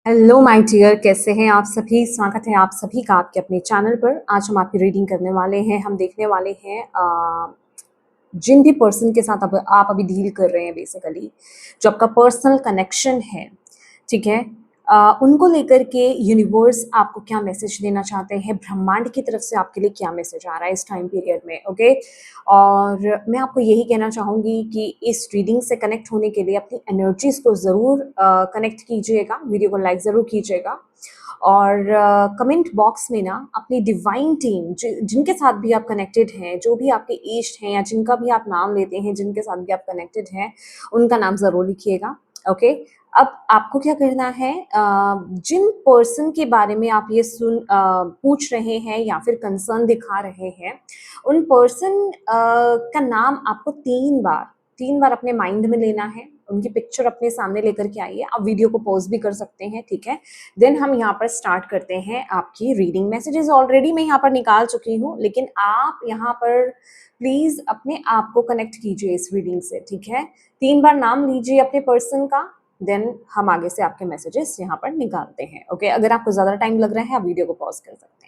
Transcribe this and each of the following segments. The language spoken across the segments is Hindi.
हेलो माय डियर, कैसे हैं आप सभी। स्वागत है आप सभी का आपके अपने चैनल पर। आज हम आपकी रीडिंग करने वाले हैं। हम देखने वाले हैं जिन भी पर्सन के साथ अब आप अभी डील कर रहे हैं, बेसिकली जो आपका पर्सनल कनेक्शन है, ठीक है। उनको लेकर के यूनिवर्स आपको क्या मैसेज देना चाहते हैं, ब्रह्मांड की तरफ से आपके लिए क्या मैसेज आ रहा है इस टाइम पीरियड में, ओके। और मैं आपको यही कहना चाहूँगी कि इस रीडिंग से कनेक्ट होने के लिए अपनी एनर्जीज को ज़रूर कनेक्ट कीजिएगा, वीडियो को लाइक ज़रूर कीजिएगा। और कमेंट बॉक्स में ना अपनी डिवाइन टीम जिनके साथ भी आप कनेक्टेड हैं, जो भी आपके इष्ट हैं या जिनका भी आप नाम लेते हैं, जिनके साथ भी आप कनेक्टेड हैं, उनका नाम ज़रूर लिखिएगा, ओके। अब आपको क्या करना है, जिन पर्सन के बारे में आप ये पूछ रहे हैं या फिर कंसर्न दिखा रहे हैं, उन पर्सन का नाम आपको तीन बार अपने माइंड में लेना है। उनकी पिक्चर अपने सामने लेकर के आइए। आप वीडियो को पॉज भी कर सकते हैं, ठीक है। देन हम यहाँ पर स्टार्ट करते हैं आपकी रीडिंग। मैसेजेस ऑलरेडी मैं यहाँ पर निकाल चुकी हूँ, लेकिन आप यहाँ पर प्लीज अपने आप को कनेक्ट कीजिए इस रीडिंग से, ठीक है। 3 बार नाम लीजिए अपने पर्सन का, देन हम आगे से आपके मैसेजेस यहाँ पर निकालते हैं, ओके। अगर आपको ज्यादा टाइम लग रहा है, आप वीडियो को पॉज कर सकते हैं।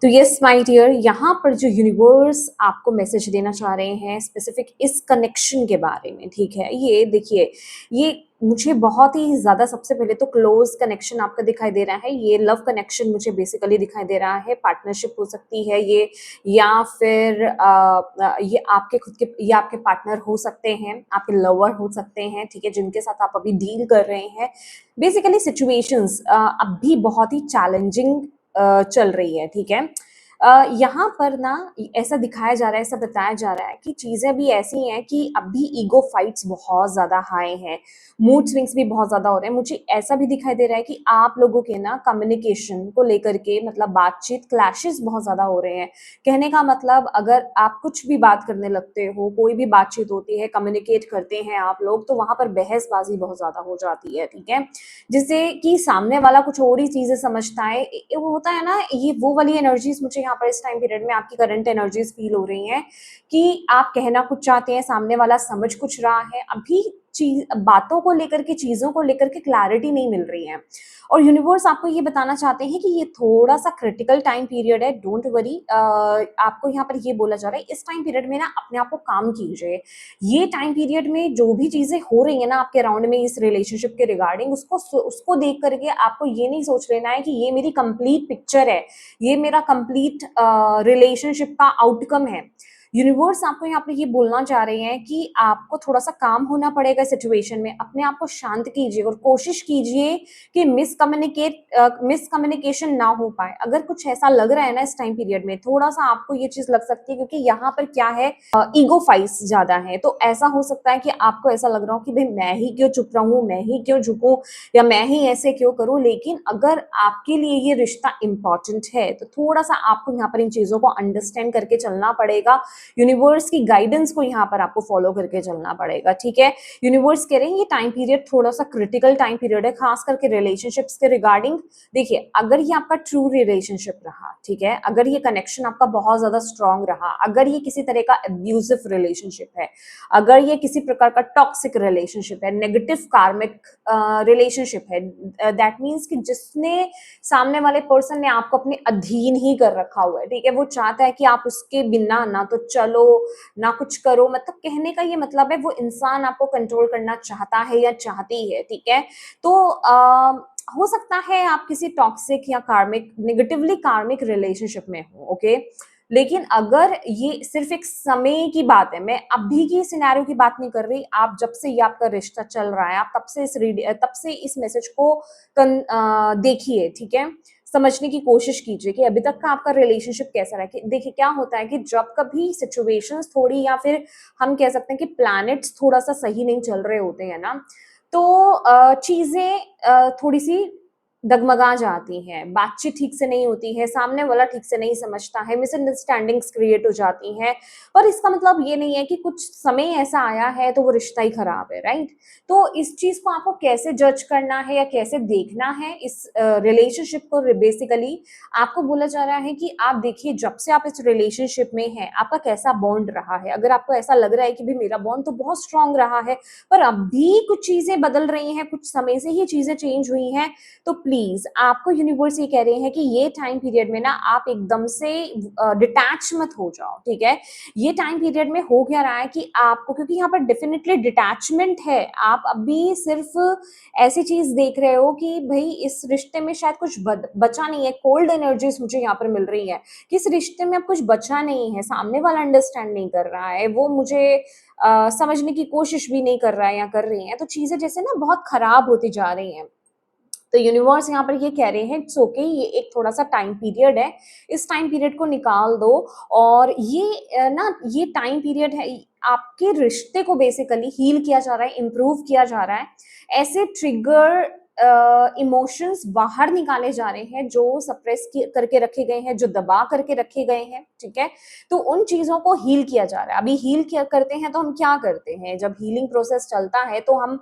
तो यस माय डियर, यहाँ पर जो यूनिवर्स आपको मैसेज देना चाह रहे हैं स्पेसिफिक इस कनेक्शन के बारे में, ठीक है। ये देखिए, ये मुझे बहुत ही ज़्यादा, सबसे पहले तो क्लोज कनेक्शन आपका दिखाई दे रहा है। ये लव कनेक्शन मुझे बेसिकली दिखाई दे रहा है। पार्टनरशिप हो सकती है ये, या फिर ये आपके खुद के, ये आपके पार्टनर हो सकते हैं, आपके लवर हो सकते हैं, ठीक है, जिनके साथ आप अभी डील कर रहे हैं। बेसिकली सिचुएशंस अभी बहुत ही चैलेंजिंग चल रही है, ठीक है। यहाँ पर ना ऐसा दिखाया जा रहा है, ऐसा बताया जा रहा है कि चीजें भी ऐसी हैं कि अभी ईगो फाइट्स बहुत ज्यादा हाई हैं, मूड स्विंग्स भी बहुत ज्यादा हो रहे हैं। मुझे ऐसा भी दिखाई दे रहा है कि आप लोगों के ना कम्युनिकेशन को लेकर के, मतलब बातचीत क्लैशेस बहुत ज्यादा हो रहे हैं। कहने का मतलब, अगर आप कुछ भी बात करने लगते हो, कोई भी बातचीत होती है, कम्युनिकेट करते हैं आप लोग, तो वहां पर बहसबाजी बहुत ज्यादा हो जाती है, ठीक है। जिससे कि सामने वाला कुछ और ही चीजें समझता है। वो होता है ना, ये वो वाली एनर्जीज मुझे यहाँ पर इस टाइम पीरियड में आपकी करंट एनर्जीज फील हो रही हैं कि आप कहना कुछ चाहते हैं, सामने वाला समझ कुछ रहा है। अभी चीज, बातों को लेकर के, चीजों को लेकर के क्लैरिटी नहीं मिल रही है। और यूनिवर्स आपको ये बताना चाहते हैं कि ये थोड़ा सा क्रिटिकल टाइम पीरियड है, डोंट वरी। आपको यहाँ पर ये बोला जा रहा है, इस टाइम पीरियड में ना अपने आप को काम कीजिए। ये टाइम पीरियड में जो भी चीजें हो रही है ना आपके अराउंड में इस रिलेशनशिप के रिगार्डिंग, उसको देख करके आपको ये नहीं सोच लेना है कि ये मेरी कंप्लीट पिक्चर है, ये मेरा कंप्लीट रिलेशनशिप का आउटकम है। यूनिवर्स आपको यहाँ पे ये बोलना चाह रहे हैं कि आपको थोड़ा सा काम होना पड़ेगा सिचुएशन में। अपने आप को शांत कीजिए और कोशिश कीजिए कि मिसकम्युनिकेशन ना हो पाए। अगर कुछ ऐसा लग रहा है ना इस टाइम पीरियड में, थोड़ा सा आपको ये चीज लग सकती है, क्योंकि यहाँ पर क्या है, ईगो फाइट्स ज्यादा है। तो ऐसा हो सकता है कि आपको ऐसा लग रहा हो कि भाई मैं ही क्यों चुप रहूं, मैं ही क्यों झुकूं, या मैं ही ऐसे क्यों करूं। लेकिन अगर आपके लिए ये रिश्ता इंपॉर्टेंट है, तो थोड़ा सा आपको यहाँ पर इन चीजों को अंडरस्टैंड करके चलना पड़ेगा। यूनिवर्स की गाइडेंस को यहाँ पर आपको फॉलो करके चलना पड़ेगा, ठीक है। यूनिवर्स कह रहे हैं ये टाइम पीरियड थोड़ा सा क्रिटिकल टाइम पीरियड है, खास करके रिलेशनशिप्स के रिगार्डिंग। देखिए, अगर ये आपका ट्रू रिलेशनशिप रहा, ठीक है, अगर ये कनेक्शन आपका बहुत ज्यादा स्ट्रांग रहा, अगर ये किसी तरह का अब्यूजिव रिलेशनशिप है, अगर ये किसी प्रकार का टॉक्सिक रिलेशनशिप है, नेगेटिव कार्मिक रिलेशनशिप है, दैट मीन्स कि जिसने, सामने वाले पर्सन ने आपको अपने अधीन ही कर रखा हुआ है, ठीक है। वो चाहता है कि आप उसके बिना ना तो चलो, ना कुछ करो। मतलब कहने का ये मतलब है, वो इंसान आपको कंट्रोल करना चाहता है या चाहती है, ठीक है। तो हो सकता है आप किसी टॉक्सिक या कार्मिक, नेगेटिवली कार्मिक रिलेशनशिप में हो, ओके। लेकिन अगर ये सिर्फ एक समय की बात है, मैं अभी की सिनेरियो की बात नहीं कर रही, आप जब से ये आपका रिश्ता चल रहा है, आप तब से इस मैसेज को देखिए, ठीक है। समझने की कोशिश कीजिए कि अभी तक का आपका रिलेशनशिप कैसा रहा है। देखिए, क्या होता है कि जब कभी सिचुएशंस थोड़ी, या फिर हम कह सकते हैं कि प्लैनेट्स थोड़ा सा सही नहीं चल रहे होते हैं ना, तो चीजें थोड़ी सी डगमगा जाती हैं, बातचीत ठीक से नहीं होती है, सामने वाला ठीक से नहीं समझता है, मिसअंडरस्टैंडिंग्स क्रिएट हो जाती हैं। पर इसका मतलब ये नहीं है कि कुछ समय ऐसा आया है तो वो रिश्ता ही खराब है, राइट? तो इस चीज़ को आपको कैसे जज करना है या कैसे देखना है इस रिलेशनशिप को, बेसिकली आपको बोला जा रहा है कि आप देखिए जब से आप इस रिलेशनशिप में हैं, आपका कैसा बॉन्ड रहा है। अगर आपको ऐसा लग रहा है कि भाई मेरा बॉन्ड तो बहुत स्ट्रांग रहा है, पर अभी कुछ चीज़ें बदल रही हैं, कुछ समय से ही चीज़ें चेंज हुई हैं, तो प्लीज आपको यूनिवर्स ये कह रहे हैं कि ये टाइम पीरियड में ना आप एकदम से डिटैच मत हो जाओ, ठीक है? ये टाइम पीरियड में हो क्या रहा है कि आपको, क्योंकि यहाँ पर डेफिनेटली डिटैचमेंट है, आप अभी सिर्फ ऐसी चीज देख रहे हो कि भाई इस रिश्ते में शायद कुछ बचा नहीं है। कोल्ड एनर्जीज मुझे यहाँ पर मिल रही है कि इस रिश्ते में अब कुछ बचा नहीं है, सामने वाला अंडरस्टैंड नहीं कर रहा है, वो मुझे समझने की कोशिश भी नहीं कर रहा है या कर रही है, तो चीजें जैसे ना बहुत खराब होती जा रही हैं। तो यूनिवर्स यहाँ पर ये कह रहे हैं इट्स ओके, ये एक थोड़ा सा टाइम पीरियड है, इस टाइम पीरियड को निकाल दो। और ये ना ये टाइम पीरियड है, आपके रिश्ते को बेसिकली हील किया जा रहा है, इम्प्रूव किया जा रहा है। ऐसे ट्रिगर इमोशंस बाहर निकाले जा रहे हैं जो सप्रेस करके रखे गए हैं, जो दबा करके रखे गए हैं, ठीक है? तो उन चीजों को हील किया जा रहा है। अभी हील क्या करते हैं, तो हम क्या करते हैं जब हीलिंग प्रोसेस चलता है, तो हम,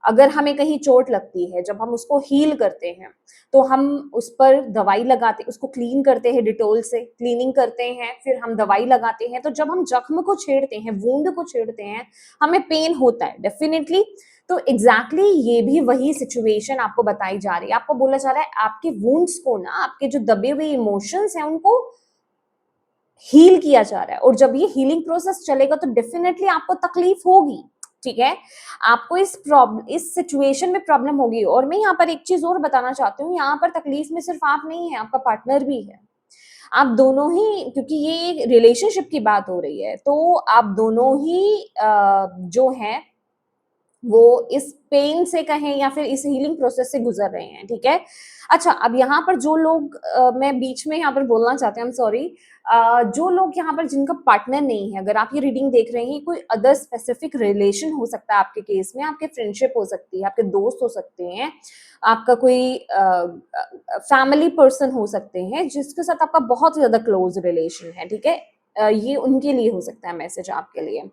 अगर हमें कहीं चोट लगती है, जब हम उसको हील करते हैं, तो हम उस पर दवाई लगाते, उसको क्लीन करते हैं, डिटोल से क्लीनिंग करते हैं, फिर हम दवाई लगाते हैं। तो जब हम जख्म को छेड़ते हैं, वुंड को छेड़ते हैं, हमें पेन होता है डेफिनेटली। तो एग्जैक्टली ये भी वही सिचुएशन आपको बताई जा रही है। आपको बोला जा रहा है आपके वुंड्स को ना, आपके जो दबे हुए इमोशंस हैं उनको हील किया जा रहा है। और जब ये हीलिंग प्रोसेस चलेगा तो डेफिनेटली आपको तकलीफ होगी, ठीक है? आपको इस सिचुएशन में प्रॉब्लम होगी। और मैं यहाँ पर एक चीज और बताना चाहती हूँ, यहाँ पर तकलीफ में सिर्फ आप नहीं है, आपका पार्टनर भी है। आप दोनों ही, क्योंकि ये रिलेशनशिप की बात हो रही है, तो आप दोनों ही जो है वो इस पेन से कहें या फिर इस हीलिंग प्रोसेस से गुजर रहे हैं, ठीक है? अच्छा, अब यहाँ पर जो लोग मैं बीच में यहाँ पर बोलना चाहती हूँ, आई एम सॉरी, जो लोग यहाँ पर जिनका पार्टनर नहीं है, अगर आप ये रीडिंग देख रहे हैं, कोई अदर स्पेसिफिक रिलेशन हो सकता है आपके केस में, आपके फ्रेंडशिप हो सकती है, आपके दोस्त हो सकते हैं, आपका कोई फैमिली पर्सन हो सकते हैं जिसके साथ आपका बहुत ज्यादा क्लोज रिलेशन है, ठीक है? ये उनके लिए हो सकता है मैसेज आपके लिए।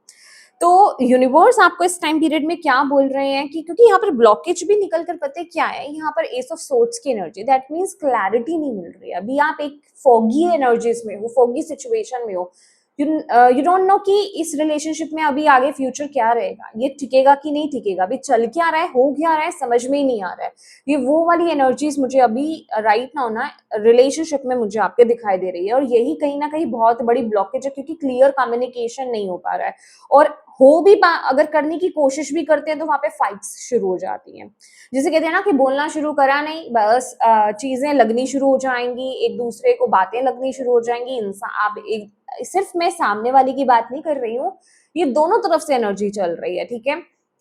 तो यूनिवर्स आपको इस टाइम पीरियड में क्या बोल रहे हैं कि, क्योंकि यहाँ पर ब्लॉकेज भी निकल कर पता है क्या है, यहाँ पर एस ऑफ सोर्ड्स की एनर्जी, दैट मीन्स क्लैरिटी नहीं मिल रही है। अभी आप एक फॉगी एनर्जीज में हो, फॉगी सिचुएशन में हो। यू डोंट नो कि इस रिलेशनशिप में अभी आगे फ्यूचर क्या रहेगा, ये टिकेगा कि नहीं टिकेगा, अभी चल क्या रहा है, हो क्या रहा है, समझ में ही नहीं आ रहा है। ये वो वाली एनर्जीज मुझे अभी राइट नाउ ना रिलेशनशिप में मुझे आपके दिखाई दे रही है। और यही कहीं ना कहीं बहुत बड़ी ब्लॉकेज है, क्योंकि क्लियर कम्युनिकेशन नहीं हो पा रहा है। और हो भी अगर करने की कोशिश भी करते हैं तो वहां पे फाइट्स शुरू हो जाती हैं। जिसे कहते हैं ना कि बोलना शुरू करा नहीं, बस चीजें लगनी शुरू हो जाएंगी, एक दूसरे को बातें लगनी शुरू हो जाएंगी। इंसान, आप एक, सिर्फ मैं सामने वाले की बात नहीं कर रही हूँ, ये दोनों तरफ से एनर्जी चल रही है, ठीक है?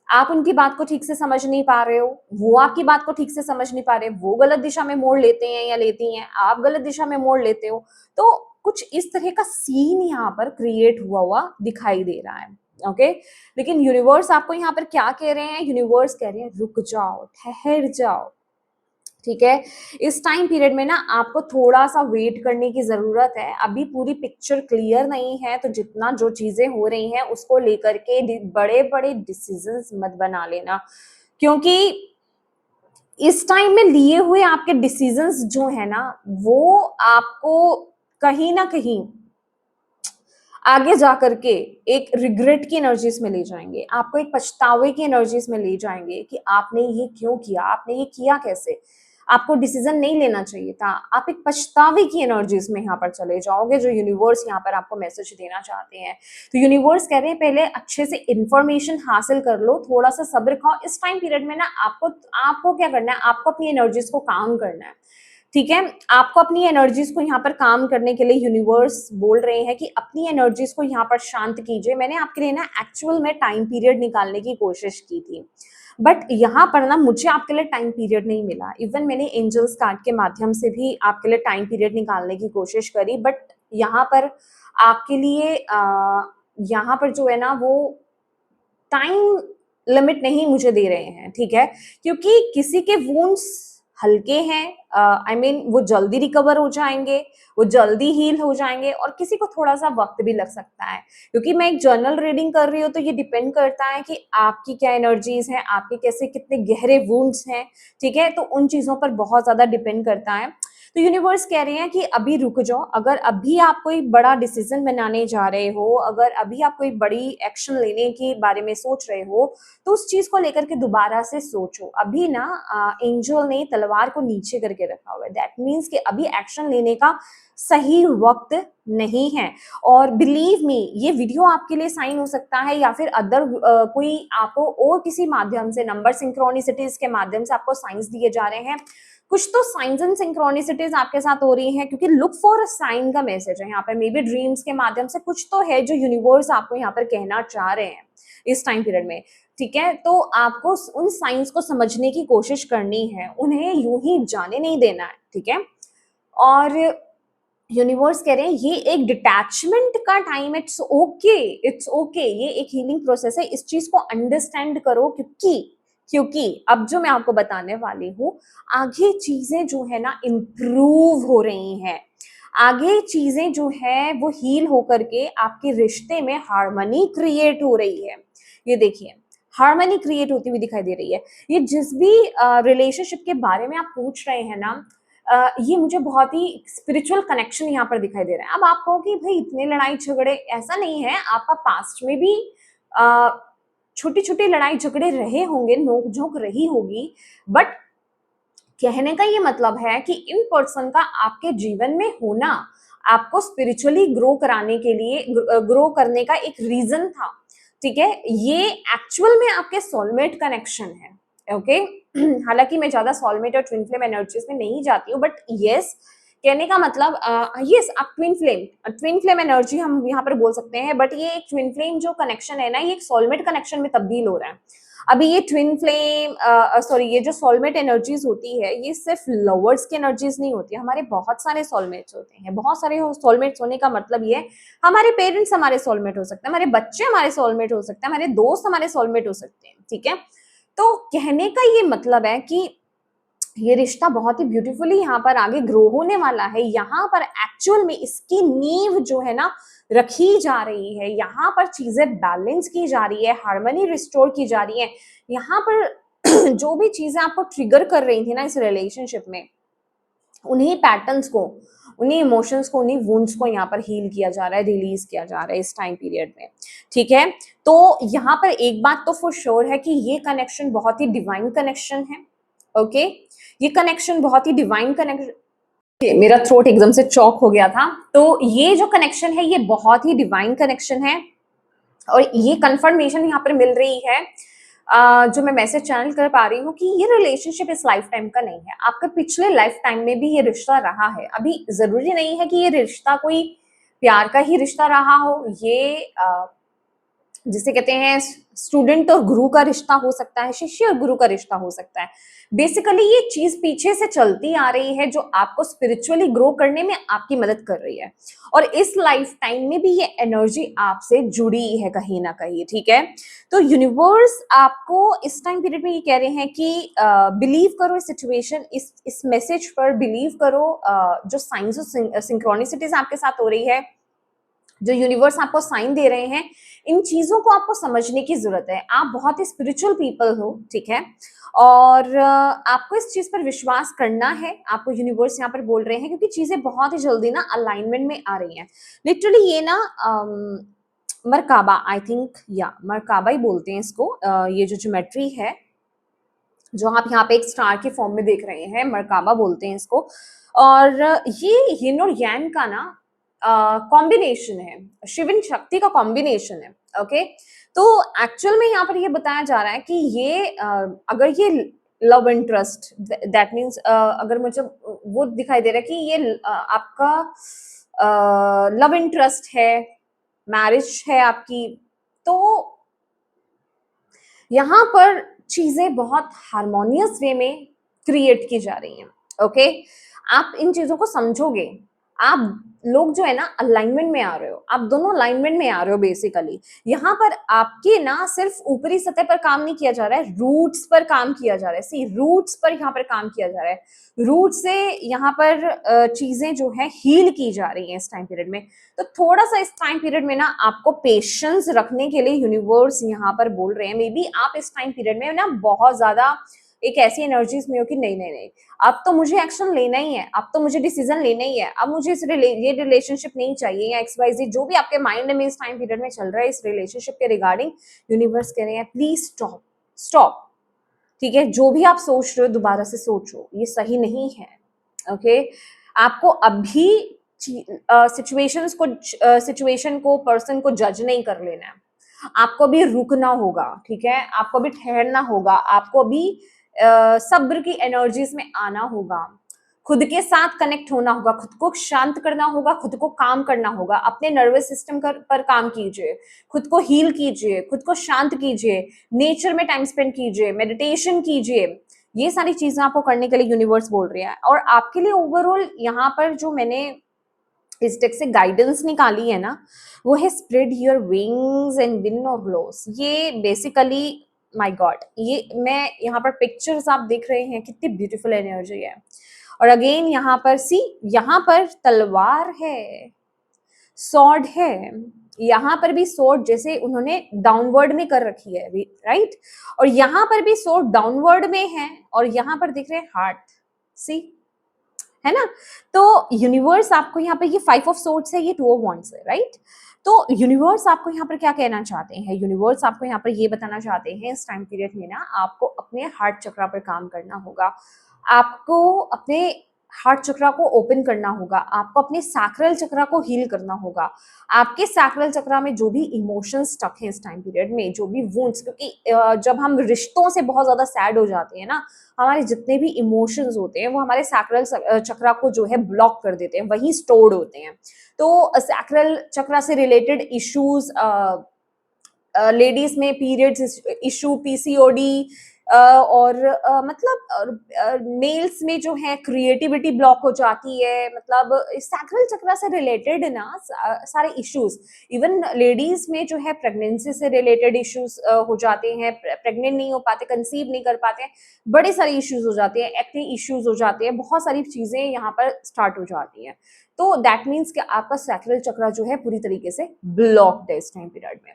आप उनकी बात को ठीक से समझ नहीं पा रहे हो, वो आपकी बात को ठीक से समझ नहीं पा रहे, वो गलत दिशा में मोड़ लेते हैं या लेती हैं, आप गलत दिशा में मोड़ लेते हो। तो कुछ इस तरह का सीन यहाँ पर क्रिएट हुआ दिखाई दे रहा है, ओके? लेकिन यूनिवर्स आपको यहाँ पर क्या कह रहे हैं? यूनिवर्स कह रहे हैं रुक जाओ, ठहर जाओ, ठीक है? इस टाइम पीरियड में ना आपको थोड़ा सा वेट करने की जरूरत है। अभी पूरी पिक्चर क्लियर नहीं है, तो जितना जो चीजें हो रही हैं उसको लेकर के बड़े बड़े डिसीजंस मत बना लेना, क्योंकि इस टाइम में लिए हुए आपके डिसीजंस जो है ना, वो आपको कहीं ना कहीं आगे जा करके एक रिग्रेट की एनर्जीज में ले जाएंगे, आपको एक पछतावे की एनर्जीज में ले जाएंगे कि आपने ये क्यों किया, आपने ये किया कैसे, आपको डिसीजन नहीं लेना चाहिए था। आप एक पछतावे की एनर्जीज में यहाँ पर चले जाओगे, जो यूनिवर्स यहाँ पर आपको मैसेज देना चाहते हैं। तो यूनिवर्स कह रहे हैं पहले अच्छे से इंफॉर्मेशन हासिल कर लो, थोड़ा सा सब्र खाओ। इस टाइम पीरियड में ना आपको क्या करना है, आपको अपनी एनर्जीज को काम करना है, ठीक है? आपको अपनी एनर्जीज को यहाँ पर काम करने के लिए यूनिवर्स बोल रहे हैं कि अपनी एनर्जीज को यहाँ पर शांत कीजिए। मैंने आपके लिए ना एक्चुअल में टाइम पीरियड निकालने की कोशिश की थी, बट यहाँ पर ना मुझे आपके लिए टाइम पीरियड नहीं मिला। इवन मैंने एंजल्स कार्ड के माध्यम से भी आपके लिए टाइम पीरियड निकालने की कोशिश करी, बट यहाँ पर आपके लिए यहाँ पर जो है ना वो टाइम लिमिट नहीं मुझे दे रहे हैं, ठीक है? क्योंकि किसी के वुंड्स हल्के हैं, आई मीन वो जल्दी रिकवर हो जाएंगे, वो जल्दी हील हो जाएंगे, और किसी को थोड़ा सा वक्त भी लग सकता है, क्योंकि मैं एक जर्नल रीडिंग कर रही हूँ तो ये डिपेंड करता है कि आपकी क्या एनर्जीज हैं, आपके कैसे कितने गहरे वुंड्स हैं, ठीक है, तो उन चीजों पर बहुत ज्यादा डिपेंड करता है। तो यूनिवर्स कह रहे हैं कि अभी रुक जाओ, अगर अभी आप कोई बड़ा डिसीजन बनाने जा रहे हो, अगर अभी आप कोई बड़ी एक्शन लेने के बारे में सोच रहे हो, तो उस चीज को लेकर के दोबारा से सोचो। अभी ना एंजल ने तलवार को नीचे करके रखा हुआ है, दैट मीन्स कि अभी एक्शन लेने का सही वक्त नहीं है। और बिलीव मी, ये वीडियो आपके लिए साइन हो सकता है, या फिर अदर कोई आपको और किसी माध्यम से, नंबर सिंक्रोनिसिटीज के माध्यम से आपको साइंस दिए जा रहे हैं। कुछ तो साइंस एंड सिंक्रोनिसिटीज आपके साथ हो रही हैं, क्योंकि लुक फॉर अ साइन का मैसेज है यहाँ पर, मे बी ड्रीम्स के माध्यम से कुछ तो है जो यूनिवर्स आपको यहाँ पर कहना चाह रहे हैं इस टाइम पीरियड में, ठीक है। तो आपको उन साइंस को समझने की कोशिश करनी है, उन्हें यूं ही जाने नहीं देना है, ठीक है। और यूनिवर्स कह रहे हैं ये एक डिटैचमेंट का time, it's okay, it's okay, ये एक हीलिंग प्रोसेस है, इस चीज को अंडरस्टैंड करो, क्योंकि अब जो मैं आपको बताने वाली हूँ, आगे चीजें जो है ना इम्प्रूव हो रही हैं, आगे चीजें जो है वो हील होकर के आपके रिश्ते में हार्मनी क्रिएट हो रही है। ये देखिए, हार्मनी क्रिएट होती हुई दिखाई दे रही है। ये जिस भी रिलेशनशिप के बारे में आप पूछ रहे हैं ना, ये मुझे बहुत ही स्पिरिचुअल कनेक्शन यहाँ पर दिखाई दे रहा है। अब आप कहो कि भाई इतने लड़ाई झगड़े, ऐसा नहीं है, आपका पास्ट में भी छोटी छोटी लड़ाई झगड़े रहे होंगे, नोक झोंक रही होगी, बट कहने का ये मतलब है कि इन पर्सन का आपके जीवन में होना आपको स्पिरिचुअली ग्रो कराने के लिए, ग्रो करने का एक रीजन था, ठीक है। ये एक्चुअल में आपके सोलमेट कनेक्शन है, ओके। हालांकि मैं ज्यादा सोलमेट और ट्विन फ्लेम एनर्जीज में नहीं जाती हूँ, बट यस, कहने का मतलब यस, आप ट्विन फ्लेम एनर्जी हम यहाँ पर बोल सकते हैं, बट ये एक ट्विन फ्लेम जो कनेक्शन है ना, ये एक सोलमेट कनेक्शन में तब्दील हो रहा है। अभी ये ट्विन फ्लेम, सॉरी, ये जो सोलमेट एनर्जीज होती है, ये सिर्फ लवर्स की एनर्जीज नहीं होती है, हमारे बहुत सारे सोलमेट्स होते हैं। बहुत सारे सोलमेट्स होने का मतलब ये है, हमारे पेरेंट्स हमारे सोलमेट हो सकते हैं, हमारे बच्चे हमारे सोलमेट हो सकते हैं, हमारे दोस्त हमारे सोलमेट हो सकते हैं, ठीक है। तो कहने का ये मतलब है कि ये रिश्ता बहुत ही ब्यूटीफुली यहाँ पर आगे ग्रो होने वाला है। यहाँ पर एक्चुअल में इसकी नींव जो है ना रखी जा रही है, यहाँ पर चीजें बैलेंस की जा रही है, हार्मनी रिस्टोर की जा रही है। यहाँ पर जो भी चीजें आपको ट्रिगर कर रही थी ना इस रिलेशनशिप में, उन्हीं पैटर्न्स को, उन्हीं इमोशंस को, उन्हीं वुंड्स को यहाँ पर हील किया जा रहा है, रिलीज किया जा रहा है इस टाइम पीरियड में, ठीक है। तो यहाँ पर एक बात तो फॉर श्योर है कि ये कनेक्शन बहुत ही डिवाइन कनेक्शन है, ओके। ये कनेक्शन बहुत ही डिवाइन कनेक्शन, मेरा थ्रोट एकदम से चौक हो गया था। तो ये जो कनेक्शन है ये बहुत ही डिवाइन कनेक्शन है, और ये कंफर्मेशन यहाँ पर मिल रही है, जो मैं मैसेज चैनल कर पा रही हूँ कि ये रिलेशनशिप इस लाइफ टाइम का नहीं है, आपके पिछले लाइफ टाइम में भी ये रिश्ता रहा है। अभी जरूरी नहीं है कि ये रिश्ता कोई प्यार का ही रिश्ता रहा हो, ये जिसे कहते हैं स्टूडेंट और गुरु का रिश्ता हो सकता है, शिष्य और गुरु का रिश्ता हो सकता है। बेसिकली ये चीज पीछे से चलती आ रही है, जो आपको स्पिरिचुअली ग्रो करने में आपकी मदद कर रही है, और इस लाइफ टाइम में भी ये एनर्जी आपसे जुड़ी है कहीं ना कहीं, ठीक है। तो यूनिवर्स आपको इस टाइम पीरियड में ये कह रहे हैं कि बिलीव करो इस सिचुएशन, इस मैसेज पर बिलीव करो। जो साइंस और सिंक्रोनिसिटीज आपके साथ हो रही है, जो यूनिवर्स आपको साइन दे रहे हैं, इन चीजों को आपको समझने की जरूरत है। आप बहुत ही स्पिरिचुअल पीपल हो, ठीक है, और आपको इस चीज पर विश्वास करना है। आपको यूनिवर्स यहाँ पर बोल रहे हैं, क्योंकि चीजें बहुत ही जल्दी ना अलाइनमेंट में आ रही हैं। लिटरली ये ना मरकाबा, आई थिंक, या मरकाबा ही बोलते हैं इसको। ये जो ज्योमेट्री है जो आप यहाँ पे एक स्टार के फॉर्म में देख रहे हैं, मरकाबा बोलते हैं इसको। और ये यिन और यांग का ना कॉम्बिनेशन है, शिव एंड शक्ति का कॉम्बिनेशन है, ओके। तो एक्चुअल में यहाँ पर ये बताया जा रहा है कि ये अगर ये लव इंटरेस्ट, दैट मीन्स अगर मुझे वो दिखाई दे रहा है कि ये आपका लव इंटरेस्ट है, मैरिज है आपकी, तो यहाँ पर चीजें बहुत हार्मोनियस वे में क्रिएट की जा रही हैं, ओके। आप इन चीजों को समझोगे, आप लोग जो है ना अलाइनमेंट में आ रहे हो, आप दोनों अलाइनमेंट में आ रहे हो बेसिकली। यहाँ पर आपके ना सिर्फ ऊपरी सतह पर काम नहीं किया जा रहा है, रूट्स पर काम किया जा रहा है। सी रूट्स पर यहाँ पर काम किया जा रहा है, रूट से यहाँ पर चीजें जो है हील की जा रही हैं इस टाइम पीरियड में। तो थोड़ा सा इस टाइम पीरियड में ना आपको पेशेंस रखने के लिए यूनिवर्स यहाँ पर बोल रहे हैं। मे बी आप इस टाइम पीरियड में ना बहुत ज्यादा एक ऐसी एनर्जीज में हो कि नहीं नहीं नहीं, अब तो मुझे एक्शन लेना ही है, अब तो मुझे डिसीजन लेना ही है, अब मुझे ये रिलेशनशिप नहीं चाहिए, या XYZ जो भी आपके माइंड में इस टाइम पीरियड में चल रहा है इस रिलेशनशिप के रिगार्डिंग, यूनिवर्स कह रहे हैं प्लीज स्टॉप स्टॉप। ठीक है, जो भी आप सोच रहे हो दोबारा से सोचो, ये सही नहीं है। ओके, आपको अभी सिचुएशन को पर्सन को जज नहीं कर लेना है, आपको भी रुकना होगा। ठीक है, आपको भी ठहरना होगा, आपको भी सब्र की एनर्जीज में आना होगा, खुद के साथ कनेक्ट होना होगा, खुद को शांत करना होगा, खुद को काम करना होगा, अपने नर्वस सिस्टम पर काम कीजिए, खुद को हील कीजिए, खुद को शांत कीजिए, नेचर में टाइम स्पेंड कीजिए, मेडिटेशन कीजिए। ये सारी चीजें आपको करने के लिए यूनिवर्स बोल रही है। और आपके लिए ओवरऑल यहाँ पर जो मैंने इस टेक्स्ट से गाइडेंस निकाली है ना, वो है spread your wings and win और ग्लोस। ये बेसिकली माय गॉड, ये मैं यहाँ पर पिक्चर्स आप देख रहे हैं, कितनी ब्यूटीफुल एनर्जी है। और अगेन यहाँ पर सी, यहाँ पर तलवार है, सॉर्ड है, यहाँ पर भी सोर्ड जैसे उन्होंने डाउनवर्ड में कर रखी है, राइट। और यहाँ पर भी सोर्ड डाउनवर्ड में है, और यहाँ पर दिख रहे हैं हार्ट, सी है ना। तो यूनिवर्स आपको यहाँ पर, ये 5 ऑफ सोर्ड्स है, ये 2 ऑफ वॉन्ड्स है, राइट। तो यूनिवर्स आपको यहाँ पर क्या कहना चाहते हैं, यूनिवर्स आपको यहाँ पर ये बताना चाहते हैं इस टाइम पीरियड में ना आपको अपने हार्ट चक्रा पर काम करना होगा, आपको अपने हार्ट चक्रा को ओपन करना होगा, आपको अपने सैक्रल चक्रा को हील करना होगा। आपके सैक्रल चक्रा में जो भी इमोशंस स्टक हैं इस टाइम पीरियड में, जो भी वुंड्स, क्योंकि जब हम रिश्तों से बहुत ज्यादा सैड हो जाते हैं ना, हमारे जितने भी इमोशंस होते हैं वो हमारे सैक्रल चक्रा को जो है ब्लॉक कर देते हैं, वही स्टोर्ड होते हैं। तो सैक्रल चक्रा से रिलेटेड इश्यूज, लेडीज में पीरियड्स इशू, PCOD, और मतलब मेल्स में जो है क्रिएटिविटी ब्लॉक हो जाती है। मतलब सैक्रल चक्रा से रिलेटेड ना सारे इश्यूज, इवन लेडीज में जो है प्रेगनेंसी से रिलेटेड इश्यूज हो जाते हैं, प्रेग्नेंट नहीं हो पाते, कंसीव नहीं कर पाते हैं, बड़े सारे इश्यूज हो जाते हैं, एक्ने इश्यूज हो जाते हैं, बहुत सारी चीजें यहाँ पर स्टार्ट हो जाती हैं। तो दैट मीन्स कि आपका सैक्रल चक्रा जो है पूरी तरीके से ब्लॉक्ड है इस टाइम पीरियड में।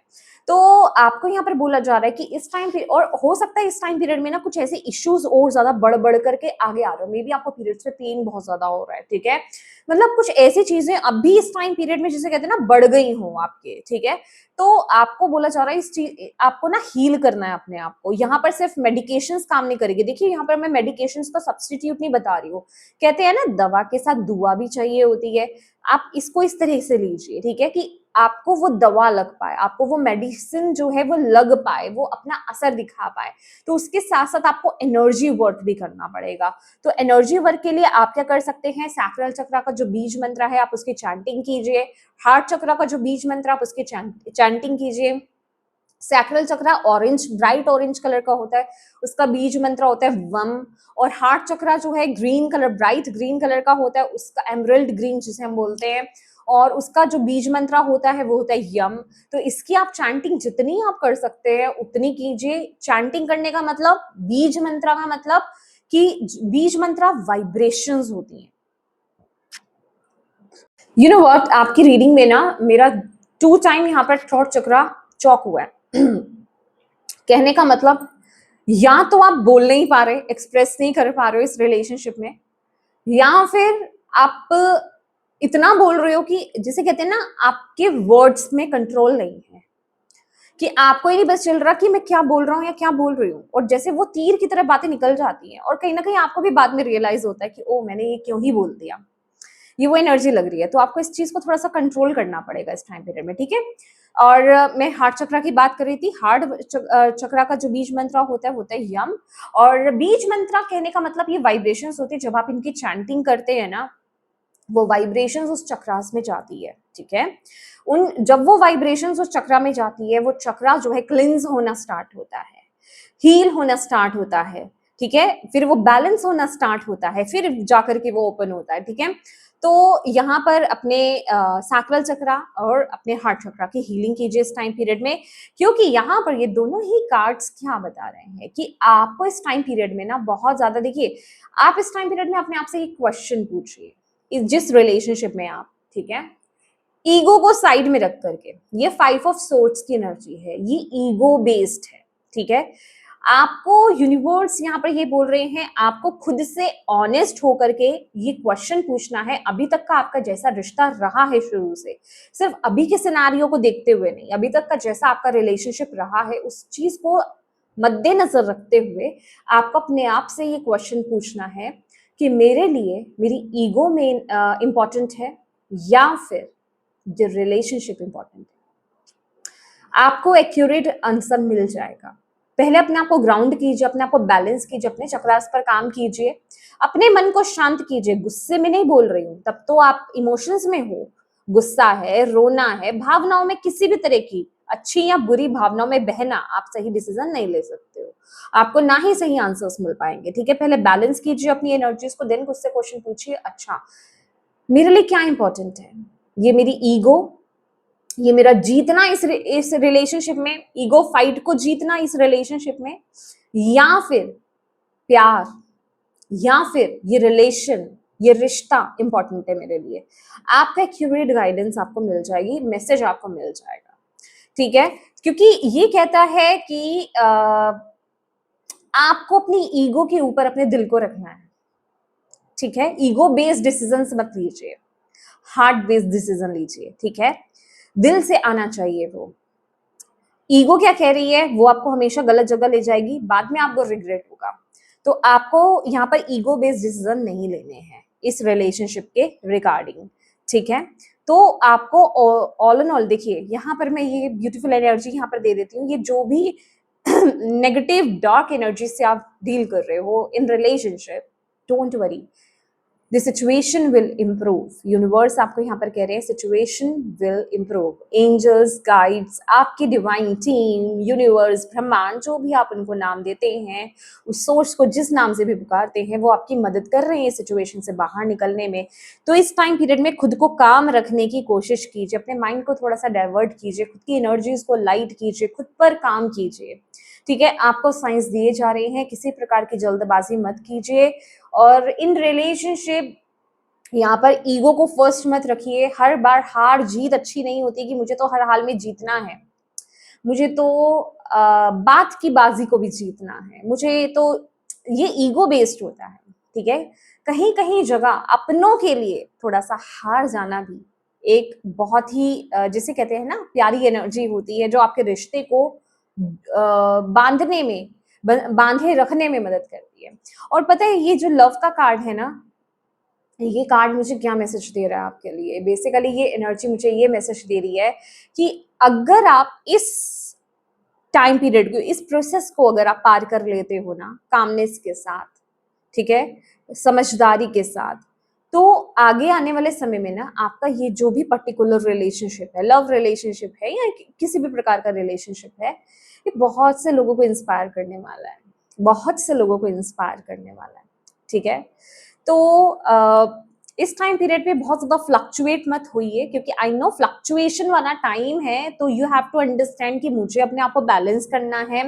तो आपको यहाँ पर बोला जा रहा है कि इस टाइम पीरियड, और हो सकता है इस टाइम पीरियड में ना कुछ ऐसे इश्यूज और ज्यादा बढ़ करके आगे आ रहे हो, मे बी आपको पीरियड्स में पेन बहुत ज्यादा हो रहा है, ठीक है, मतलब कुछ ऐसी चीजें अभी इस टाइम पीरियड में जिसे कहते हैं ना बढ़ गई हो आपके, ठीक है। तो आपको बोला जा रहा है इस चीज, आपको ना हील करना है अपने आप को। यहाँ पर सिर्फ मेडिकेशंस काम नहीं करेगी। देखिए यहाँ पर मैं मेडिकेशंस का सब्स्टिट्यूट नहीं बता रही हूँ, कहते हैं ना दवा के साथ दुआ भी चाहिए होती है, आप इसको इस तरह से लीजिए, ठीक है, कि आपको वो दवा लग पाए, आपको वो मेडिसिन जो है वो लग पाए, वो अपना असर दिखा पाए। तो उसके साथ साथ आपको एनर्जी वर्क भी करना पड़ेगा। तो एनर्जी वर्क के लिए आप क्या कर सकते हैं, सैक्रल चक्रा का जो बीज मंत्र है आप उसकी चैंटिंग कीजिए, हार्ट चक्रा का जो बीज मंत्र आप उसकी चैंटिंग कीजिए। सैक्रल चक्रा ऑरेंज, ब्राइट ऑरेंज कलर का होता है, उसका बीज मंत्र होता है वम। और हार्ट चक्रा जो है green colour, bright green colour का होता है, उसका एमरल्ड ग्रीन जिसे हम बोलते हैं, और उसका जो बीज मंत्र होता है वो होता है यम। तो इसकी आप चैंटिंग जितनी आप कर सकते हैं उतनी कीजिए। चैंटिंग करने का मतलब, बीज मंत्र का मतलब कि बीज मंत्र वाइब्रेशंस होती हैं। यू नो व्हाट, आपकी रीडिंग में ना मेरा 2 टाइम यहाँ पर थ्रोट चक्रा चौक हुआ है। कहने का मतलब, या तो आप बोल नहीं पा रहे, एक्सप्रेस नहीं कर पा रहे हो इस रिलेशनशिप में, या फिर आप इतना बोल रहे हो कि जिसे कहते हैं ना आपके वर्ड्स में कंट्रोल नहीं है, कि आपको ही नहीं बस चल रहा कि मैं क्या बोल रहा हूँ या क्या बोल रही हूँ, और जैसे वो तीर की तरह बातें निकल जाती हैं, और कहीं ना कहीं आपको भी बाद में रियलाइज होता है कि ओ मैंने ये क्यों ही बोल दिया, ये वो एनर्जी लग रही है। तो आपको इस चीज को थोड़ा सा कंट्रोल करना पड़ेगा इस टाइम पीरियड में, ठीक है। और मैं हार्ट चक्रा की बात कर रही थी। हार्ट चक्रा का जो बीज मंत्र होता है यम। और बीज मंत्र कहने का मतलब ये वाइब्रेशंस होती है, जब आप इनकी चैंटिंग करते हैं ना, वो वाइब्रेशंस उस चक्रास में जाती है, ठीक है। जब वो वाइब्रेशंस उस चक्रा में जाती है, वो चक्रा जो है क्लिंज होना स्टार्ट होता है, हील होना स्टार्ट होता है, ठीक है, फिर वो बैलेंस होना स्टार्ट होता है, फिर जाकर के वो ओपन होता है, ठीक है। तो यहाँ पर अपने सैक्रल चक्रा और अपने हार्ट चक्रा की हीलिंग कीजिए इस टाइम पीरियड में, क्योंकि यहाँ पर ये दोनों ही कार्ड्स क्या बता रहे हैं कि आपको इस टाइम पीरियड में ना बहुत ज्यादा, देखिए आप इस टाइम पीरियड में अपने आप से एक क्वेश्चन पूछिए जिस रिलेशनशिप में आप, ठीक है, ईगो को साइड में रख करके, ये 5 ऑफ सोर्ड्स की एनर्जी है, ये ईगो बेस्ड है, ठीक है। आपको यूनिवर्स यहाँ पर ये बोल रहे हैं, आपको खुद से ऑनेस्ट होकर के ये क्वेश्चन पूछना है, अभी तक का आपका जैसा रिश्ता रहा है शुरू से, सिर्फ अभी के सिनारियों को देखते हुए नहीं, अभी तक का जैसा आपका रिलेशनशिप रहा है उस चीज को मद्देनजर रखते हुए आपको अपने आप से ये क्वेश्चन पूछना है कि मेरे लिए मेरी ईगो में इंपॉर्टेंट है या फिर जो रिलेशनशिप इंपॉर्टेंट है। आपको एक्यूरेट आंसर मिल जाएगा। पहले अपने आप को ग्राउंड कीजिए, अपने आप को बैलेंस कीजिए, अपने चक्रास पर काम कीजिए, अपने मन को शांत कीजिए। गुस्से में नहीं बोल रही हूँ, तब तो आप इमोशंस में हो, गुस्सा है, रोना है, भावनाओं में किसी भी तरह की अच्छी या बुरी भावनाओं में बहना, आप सही डिसीजन नहीं ले सकते हो, आपको ना ही सही आंसर्स मिल पाएंगे, ठीक है। पहले बैलेंस कीजिए अपनी एनर्जीज को, देन खुद से क्वेश्चन पूछिए, अच्छा मेरे लिए क्या इंपॉर्टेंट है, ये मेरी ईगो, ये मेरा जीतना इस रिलेशनशिप में, ईगो फाइट को जीतना इस रिलेशनशिप में, या फिर प्यार, या फिर ये रिलेशन, ये रिश्ता इंपॉर्टेंट है मेरे लिए। आपका एक्यूरेट गाइडेंस आपको मिल जाएगी, मैसेज आपको मिल जाएगा, ठीक है। क्योंकि ये कहता है कि आपको अपनी ईगो के ऊपर अपने दिल को रखना है, ठीक है। ईगो बेस्ड डिसीजन मत लीजिए, हार्ट बेस्ड डिसीजन लीजिए, ठीक है। दिल से आना चाहिए वो। ईगो क्या कह रही है, वो आपको हमेशा गलत जगह ले जाएगी, बाद में आपको रिग्रेट होगा। तो आपको यहाँ पर ईगो बेस्ड डिसीजन नहीं लेने हैं इस रिलेशनशिप के रिगार्डिंग, ठीक है। तो आपको ऑल एंड ऑल, देखिए यहाँ पर मैं ये ब्यूटीफुल एनर्जी यहाँ पर दे देती हूँ, ये जो भी नेगेटिव डार्क एनर्जी से आप डील कर रहे हो in relationship, don't worry, the situation will improve. Universe आपको यहाँ पर कह रहे हैं situation will improve. Angels, guides, आपकी डिवाइन टीम, यूनिवर्स, ब्रह्मांड, जो भी आप उनको नाम देते हैं, उस सोर्स को जिस नाम से भी पुकारते हैं, वो आपकी मदद कर रहे हैं सिचुएशन से बाहर निकलने में। तो इस टाइम पीरियड में खुद को काम रखने की कोशिश कीजिए, अपने माइंड को थोड़ा सा डाइवर्ट कीजिए, खुद की एनर्जीज को लाइट कीजिए, खुद पर काम कीजिए, ठीक है। आपको साइंस दिए जा रहे हैं, किसी प्रकार की जल्दबाजी मत कीजिए, और इन रिलेशनशिप यहाँ पर ईगो को फर्स्ट मत रखिए। हर बार हार जीत अच्छी नहीं होती कि मुझे तो हर हाल में जीतना है, मुझे तो बात की बाजी को भी जीतना है, मुझे तो, ये ईगो बेस्ड होता है, ठीक है। कहीं कहीं जगह अपनों के लिए थोड़ा सा हार जाना भी एक बहुत ही जिसे कहते हैं ना प्यारी एनर्जी होती है, जो आपके रिश्ते को बांधने में, बांधे रखने में मदद करती है। और पता है ये जो लव का कार्ड है ना, ये कार्ड मुझे क्या मैसेज दे रहा है आपके लिए, बेसिकली ये एनर्जी मुझे ये मैसेज दे रही है कि अगर आप इस टाइम पीरियड को, इस प्रोसेस को अगर आप पार कर लेते हो ना कामनेस के साथ, ठीक है, समझदारी के साथ, तो आगे आने वाले समय में ना आपका ये जो भी पर्टिकुलर रिलेशनशिप है, लव रिलेशनशिप है या किसी भी प्रकार का रिलेशनशिप है, ये बहुत से लोगों को इंस्पायर करने वाला है, बहुत से लोगों को इंस्पायर करने वाला है, ठीक है। तो इस टाइम पीरियड पे बहुत ज्यादा फ्लक्चुएट मत होइए, क्योंकि आई नो फ्लक्चुएशन वाला टाइम है, तो यू हैव टू अंडरस्टैंड कि मुझे अपने आप को बैलेंस करना है।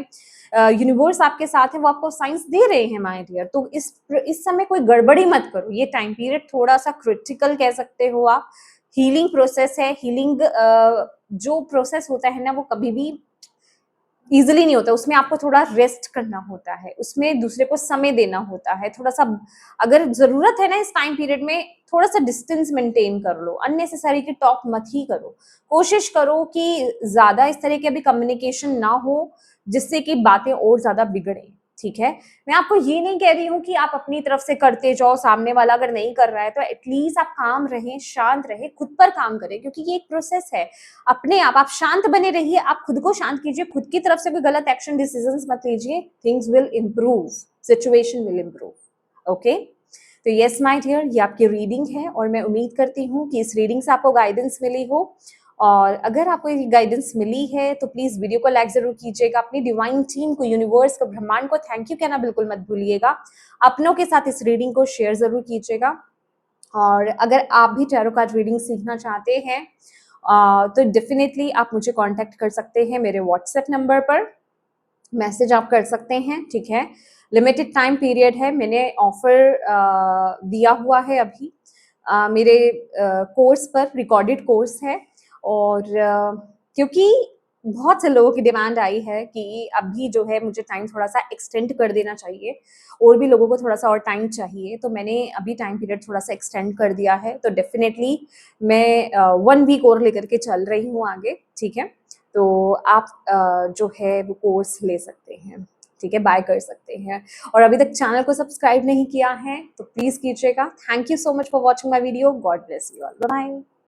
यूनिवर्स आपके साथ है, वो आपको साइंस दे रहे हैं माय डियर। तो इस समय कोई गड़बड़ी मत करो, ये टाइम पीरियड थोड़ा सा क्रिटिकल कह सकते हो आप। हीलिंग प्रोसेस है, हीलिंग जो प्रोसेस होता है ना, वो कभी भी इजिली नहीं होता, उसमें आपको थोड़ा रेस्ट करना होता है, उसमें दूसरे को समय देना होता है, थोड़ा सा अगर जरूरत है ना इस टाइम पीरियड में थोड़ा सा डिस्टेंस मेंटेन कर लो, अननेसेसरी की टॉक मत ही करो, कोशिश करो कि ज्यादा इस तरह के अभी कम्युनिकेशन ना हो जिससे कि बातें और ज्यादा बिगड़े, ठीक है। मैं आपको ये नहीं कह रही हूँ कि आप अपनी तरफ से करते जाओ, सामने वाला अगर नहीं कर रहा है तो एटलीस्ट आप काम रहें, शांत रहे, खुद पर काम करें, क्योंकि ये एक प्रोसेस है। अपने आप शांत बने रहिए, आप खुद को शांत कीजिए, खुद की तरफ से कोई गलत एक्शन डिसीजंस मत लीजिए, things will improve, situation will improve, okay. तो यस माय डियर, ये आपकी रीडिंग है और मैं उम्मीद करती हूँ कि इस रीडिंग से आपको गाइडेंस मिली हो और अगर आपको ये गाइडेंस मिली है तो प्लीज़ वीडियो को लाइक ज़रूर कीजिएगा। अपनी डिवाइन टीम को, यूनिवर्स को, ब्रह्मांड को थैंक यू कहना बिल्कुल मत भूलिएगा। अपनों के साथ इस रीडिंग को शेयर ज़रूर कीजिएगा। और अगर आप भी टैरो कार्ड रीडिंग सीखना चाहते हैं तो डेफिनेटली आप मुझे कांटेक्ट कर सकते हैं मेरे व्हाट्सएप नंबर पर, मैसेज आप कर सकते हैं, ठीक है। लिमिटेड टाइम पीरियड है, मैंने ऑफर दिया हुआ है अभी मेरे कोर्स पर, रिकॉर्डेड कोर्स है। और क्योंकि बहुत से लोगों की डिमांड आई है कि अभी जो है मुझे टाइम थोड़ा सा एक्सटेंड कर देना चाहिए, और भी लोगों को थोड़ा सा और टाइम चाहिए, तो मैंने अभी टाइम पीरियड थोड़ा सा एक्सटेंड कर दिया है। तो डेफिनेटली मैं 1 वीक और लेकर के चल रही हूँ आगे, ठीक है। तो आप जो है वो कोर्स ले सकते हैं, ठीक है, बाय कर सकते हैं। और अभी तक चैनल को सब्सक्राइब नहीं किया है तो प्लीज़ कीजिएगा। Thank you so much for watching my video. God bless you all. Bye bye.